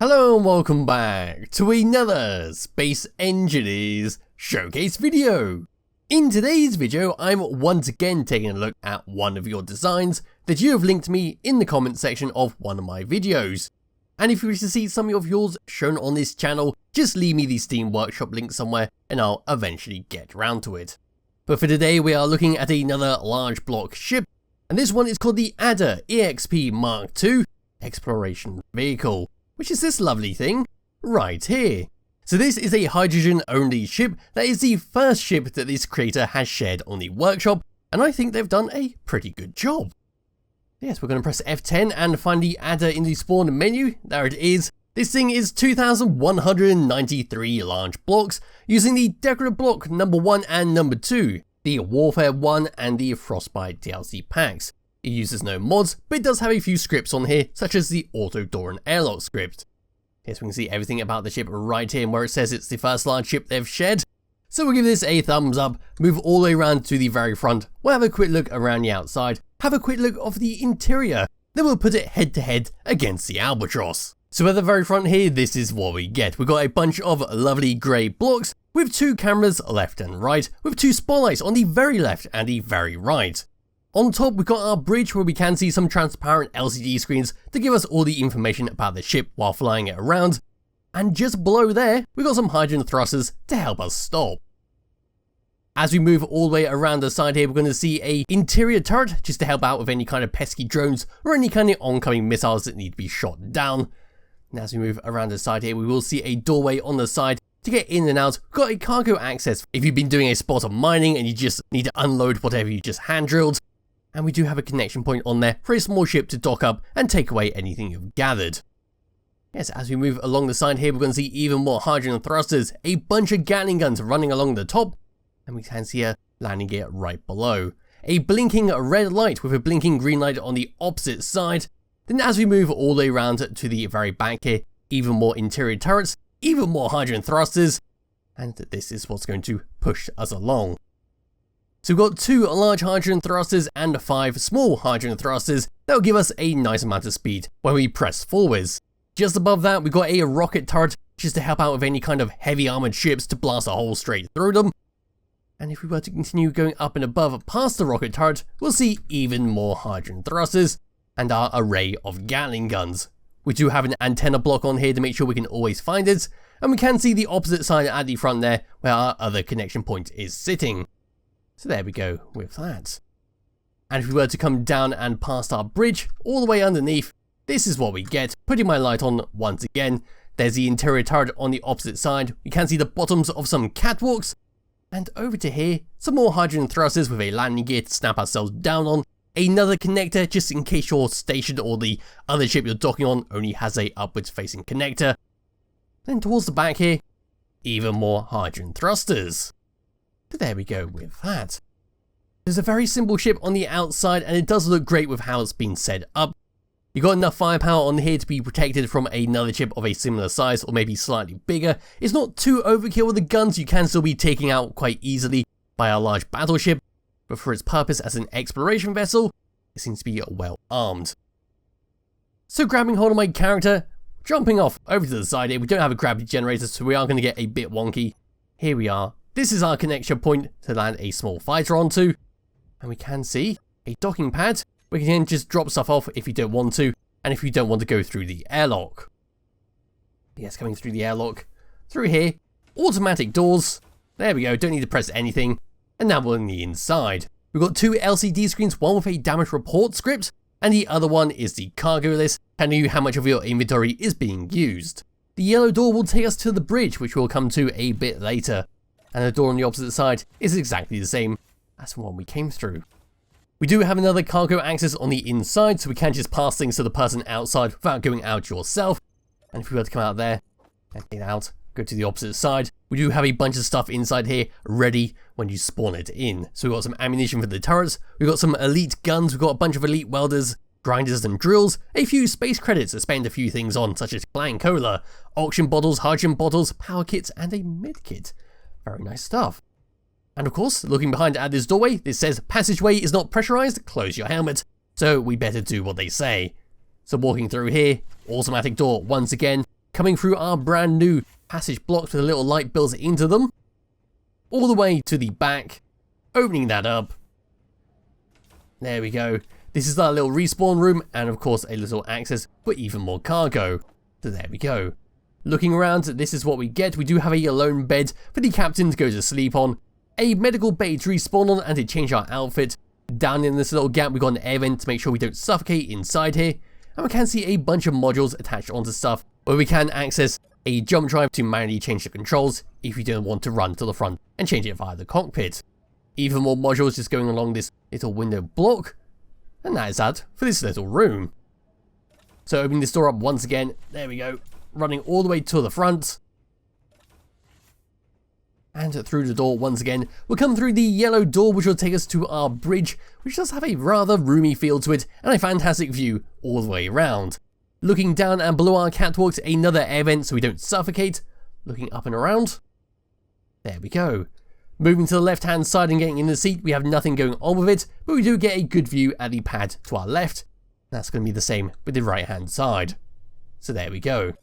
Hello and welcome back to another Space Engineers showcase video. In today's video, I'm once again taking a look at one of your designs that you have linked me in the comment section of one of my videos. And if you wish to see some of yours shown on this channel, just leave me the Steam Workshop link somewhere and I'll eventually get round to it. But for today, we are looking at another large block ship, and this one is called the Adder-EXP Mark II Exploration Vehicle, which is this lovely thing right here. So this is a hydrogen-only ship that is the first ship that this creator has shared on the workshop, and I think they've done a pretty good job. Yes, we're going to press F10 and find the Adder in the spawn menu. There it is. This thing is 2,193 large blocks, using the decorative block number 1 and number 2, the Warfare 1 and the Frostbite DLC packs. It uses no mods, but it does have a few scripts on here, such as the auto door and airlock script. Yes, we can see everything about the ship right here where it says it's the first large ship they've shared. So we'll give this a thumbs up, move all the way around to the very front, we'll have a quick look around the outside, have a quick look of the interior, then we'll put it head to head against the Albatross. So at the very front here, this is what we get. We've got a bunch of lovely grey blocks with 2 cameras left and right, with 2 spotlights on the very left and the very right. On top, we've got our bridge where we can see some transparent LCD screens to give us all the information about the ship while flying it around. And just below there, we've got some hydrogen thrusters to help us stop. As we move all the way around the side here, we're going to see an interior turret just to help out with any kind of pesky drones or any kind of oncoming missiles that need to be shot down. And as we move around the side here, we will see a doorway on the side to get in and out. We've got a cargo access if you've been doing a spot of mining and you just need to unload whatever you just hand drilled. And we do have a connection point on there for a small ship to dock up and take away anything you've gathered. Yes, as we move along the side here, we're going to see even more hydrogen thrusters, a bunch of Gatling guns running along the top, and we can see a landing gear right below. A blinking red light with a blinking green light on the opposite side. Then as we move all the way around to the very back here, even more interior turrets, even more hydrogen thrusters, and this is what's going to push us along. So we've got 2 large hydrogen thrusters and 5 small hydrogen thrusters that will give us a nice amount of speed when we press forwards. Just above that, we've got a rocket turret just to help out with any kind of heavy armored ships to blast a hole straight through them. And if we were to continue going up and above past the rocket turret, we'll see even more hydrogen thrusters and our array of Gatling guns. We do have an antenna block on here to make sure we can always find it, and we can see the opposite side at the front there where our other connection point is sitting. So there we go with that. And if we were to come down and past our bridge, all the way underneath, this is what we get. Putting my light on once again, there's the interior turret on the opposite side. You can see the bottoms of some catwalks. And over to here, some more hydrogen thrusters with a landing gear to snap ourselves down on. Another connector just in case your station or the other ship you're docking on only has a upwards facing connector. Then towards the back here, even more hydrogen thrusters. So there we go with that. There's a very simple ship on the outside and it does look great with how it's been set up. You've got enough firepower on here to be protected from another ship of a similar size or maybe slightly bigger. It's not too overkill with the guns, you can still be taken out quite easily by a large battleship, but for its purpose as an exploration vessel, it seems to be well armed. So grabbing hold of my character, jumping off over to the side here, we don't have a gravity generator so we are going to get a bit wonky. Here we are. This is our connection point to land a small fighter onto, and we can see a docking pad. We can just drop stuff off if you don't want to, and if you don't want to go through the airlock. Yes, coming through the airlock, through here, automatic doors. There we go, don't need to press anything, and now we're on the inside. We've got 2 LCD screens, one with a damage report script, and the other one is the cargo list, telling you how much of your inventory is being used. The yellow door will take us to the bridge, which we'll come to a bit later. And the door on the opposite side is exactly the same as the one we came through. We do have another cargo access on the inside, so we can just pass things to the person outside without going out yourself. And if we were to come out there and get out, go to the opposite side, we do have a bunch of stuff inside here ready when you spawn it in. So we've got some ammunition for the turrets, we've got some elite guns, we've got a bunch of elite welders, grinders and drills, a few space credits to spend a few things on, such as Clan Cola, oxygen bottles, hydrogen bottles, power kits, and a med kit. Very nice stuff. And of course, looking behind at this doorway, this says passageway is not pressurized, close your helmet. So we better do what they say. So walking through here, automatic door once again, coming through our brand new passage blocks with a little light built into them, all the way to the back, opening that up. There we go. This is our little respawn room, and of course a little access for even more cargo. So there we go. Looking around, this is what we get. We do have a lone bed for the captain to go to sleep on, a medical bay to respawn on and to change our outfit. Down in this little gap we've got an air vent to make sure we don't suffocate inside here, and we can see a bunch of modules attached onto stuff where we can access a jump drive to manually change the controls if you don't want to run to the front and change it via the cockpit. Even more modules just going along this little window block, and that is that for this little room. So opening this door up once again, there we go, running all the way to the front. And through the door once again, we'll come through the yellow door which will take us to our bridge, which does have a rather roomy feel to it and a fantastic view all the way around. Looking down and below our catwalks, another air vent so we don't suffocate. Looking up and around, there we go. Moving to the left hand side and getting in the seat, we have nothing going on with it, but we do get a good view at the pad to our left. That's going to be the same with the right hand side. So there we go.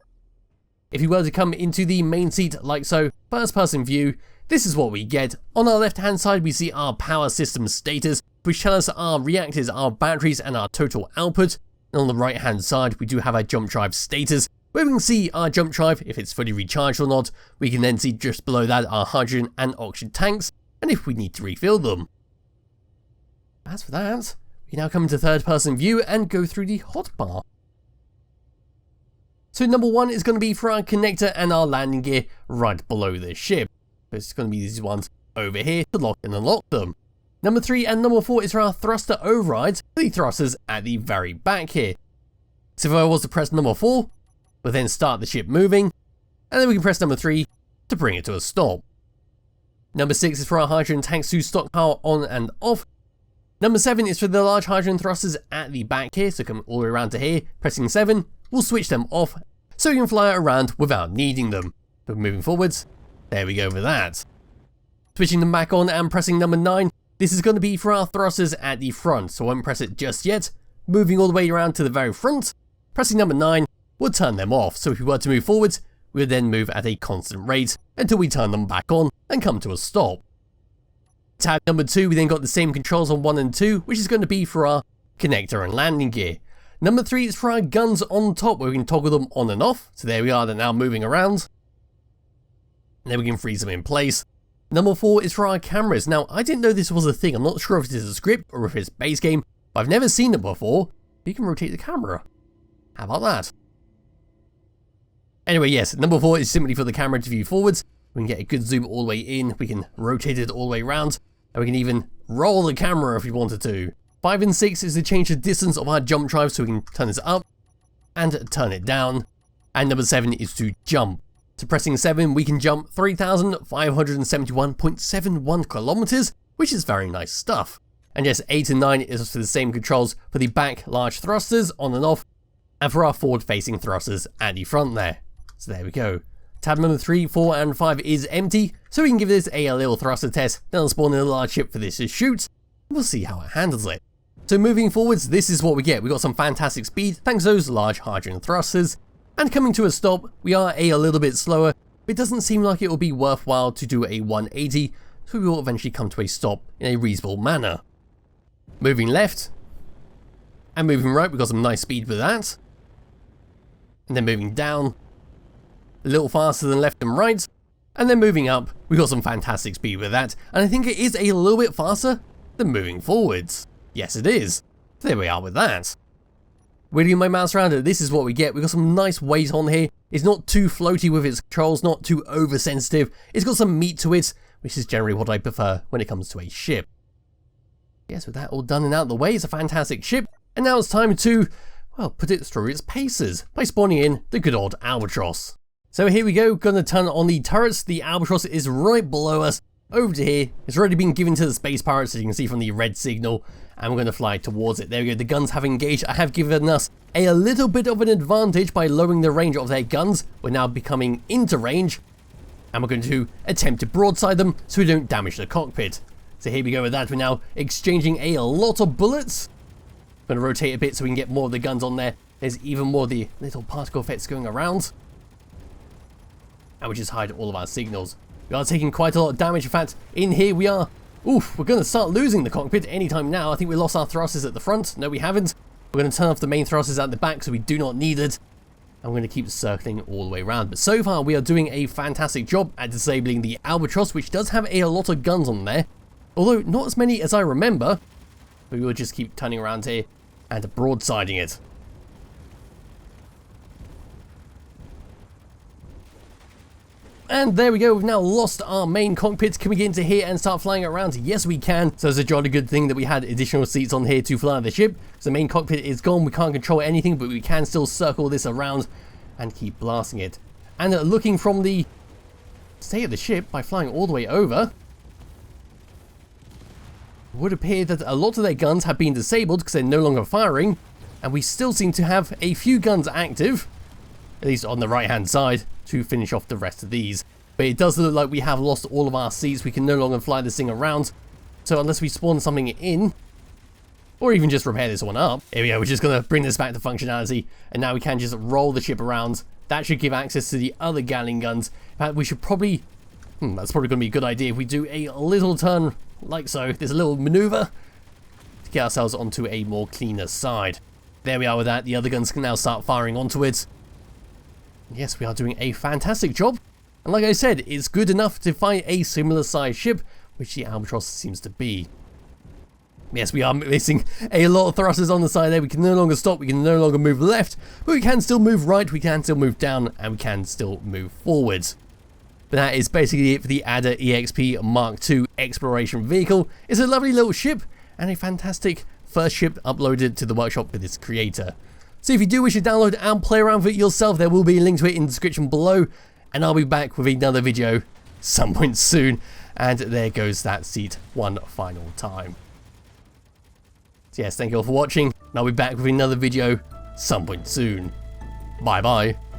If you were to come into the main seat like so, first person view, this is what we get. On our left hand side we see our power system status, which tells us our reactors, our batteries and our total output. And on the right hand side we do have our jump drive status, where we can see our jump drive, if it's fully recharged or not. We can then see just below that our hydrogen and oxygen tanks, and if we need to refill them. As for that, we now come into third person view and go through the hotbar. So number 1 is going to be for our connector and our landing gear right below the ship. It's going to be these ones over here to lock and unlock them. Number 3 and number 4 is for our thruster overrides, the thrusters at the very back here. So if I was to press number 4, we'll then start the ship moving, and then we can press number 3 to bring it to a stop. Number 6 is for our hydrogen tanks to stockpile on and off. Number 7 is for the large hydrogen thrusters at the back here, so come all the way around to here. Pressing 7 will switch them off so we can fly around without needing them. So moving forwards, there we go with that. Switching them back on and pressing number 9, this is going to be for our thrusters at the front, so I won't press it just yet. Moving all the way around to the very front, pressing number 9 will turn them off, so if we were to move forwards, we would then move at a constant rate until we turn them back on and come to a stop. Tab number 2, we then got the same controls on 1 and 2, which is going to be for our connector and landing gear. Number 3 is for our guns on top, where we can toggle them on and off, so there we are, they're now moving around. And then we can freeze them in place. Number 4 is for our cameras. Now, I didn't know this was a thing. I'm not sure if it is a script or if it's base game, but I've never seen it before. You can rotate the camera. How about that? Anyway, yes, number 4 is simply for the camera to view forwards. We can get a good zoom all the way in, we can rotate it all the way around, and we can even roll the camera if we wanted to. 5 and 6 is to change the distance of our jump drive, so we can turn this up and turn it down. And number 7 is to jump. So pressing 7, we can jump 3,571.71 kilometers, which is very nice stuff. And yes, 8 and 9 is for the same controls for the back large thrusters on and off, and for our forward facing thrusters at the front there. So there we go. Tab number 3, 4 and 5 is empty, so we can give this a little thruster test, then I'll spawn in a large ship for this to shoot, and we'll see how it handles it. So moving forwards, this is what we get. We got some fantastic speed thanks to those large hydrogen thrusters, and coming to a stop, we are a little bit slower, but it doesn't seem like it will be worthwhile to do a 180, so we will eventually come to a stop in a reasonable manner. Moving left, and moving right, we got some nice speed with that, and then moving down, a little faster than left and right, and then moving up, we got some fantastic speed with that, and I think it is a little bit faster than moving forwards. Yes it is. So there we are with that. Wheeling my mouse around it, this is what we get. We got some nice weight on here. It's not too floaty with its controls, not too oversensitive. It's got some meat to it, which is generally what I prefer when it comes to a ship. Yes, with that all done and out of the way, it's a fantastic ship, and now it's time to, well, put it through its paces by spawning in the good old Albatross. So here we go, gonna turn on the turrets. The Albatross is right below us, over to here. It's already been given to the space pirates, as you can see from the red signal, and we're gonna fly towards it. There we go, the guns have engaged. I have given us a little bit of an advantage by lowering the range of their guns. We're now becoming into range, and we're going to attempt to broadside them so we don't damage the cockpit. So here we go with that. We're now exchanging a lot of bullets. I'm gonna rotate a bit so we can get more of the guns on there. There's even more of the little particle effects going around. and we just hide all of our signals. We are taking quite a lot of damage. In fact, in here we are. Oof, we're going to start losing the cockpit anytime now. I think we lost our thrusters at the front. No, we haven't. We're going to turn off the main thrusters at the back so we do not need it. And we're going to keep circling all the way around. But so far, we are doing a fantastic job at disabling the Albatross, which does have a lot of guns on there. Although, not as many as I remember. But we will just keep turning around here and broadsiding it. And there we go, we've now lost our main cockpit. Can we get into here and start flying around? Yes, we can. So it's a jolly good thing that we had additional seats on here to fly the ship. So the main cockpit is gone, we can't control anything, but we can still circle this around and keep blasting it. And looking from the state of the ship by flying all the way over, it would appear that a lot of their guns have been disabled because they're no longer firing. And we still seem to have a few guns active, at least on the right hand side, to finish off the rest of these. But it does look like we have lost all of our seats. We can no longer fly this thing around. So unless we spawn something in, or even just repair this one up, here we go, we're just going to bring this back to functionality. And now we can just roll the ship around. That should give access to the other Gatling guns. In fact, we should probably, that's probably going to be a good idea if we do a little turn like so. There's a little maneuver to get ourselves onto a more cleaner side. There we are with that. The other guns can now start firing onto it. Yes, we are doing a fantastic job. And like I said, it's good enough to find a similar sized ship, which the Albatross seems to be. Yes, we are missing a lot of thrusters on the side there. We can no longer stop, we can no longer move left, but we can still move right, we can still move down, and we can still move forwards. But that is basically it for the Adder-EXP Mark II exploration vehicle. It's a lovely little ship, and a fantastic first ship uploaded to the workshop with its creator. So if you do wish to download and play around with it yourself, there will be a link to it in the description below. And I'll be back with another video some point soon. And there goes that seat one final time. So yes, thank you all for watching. And I'll be back with another video some point soon. Bye bye.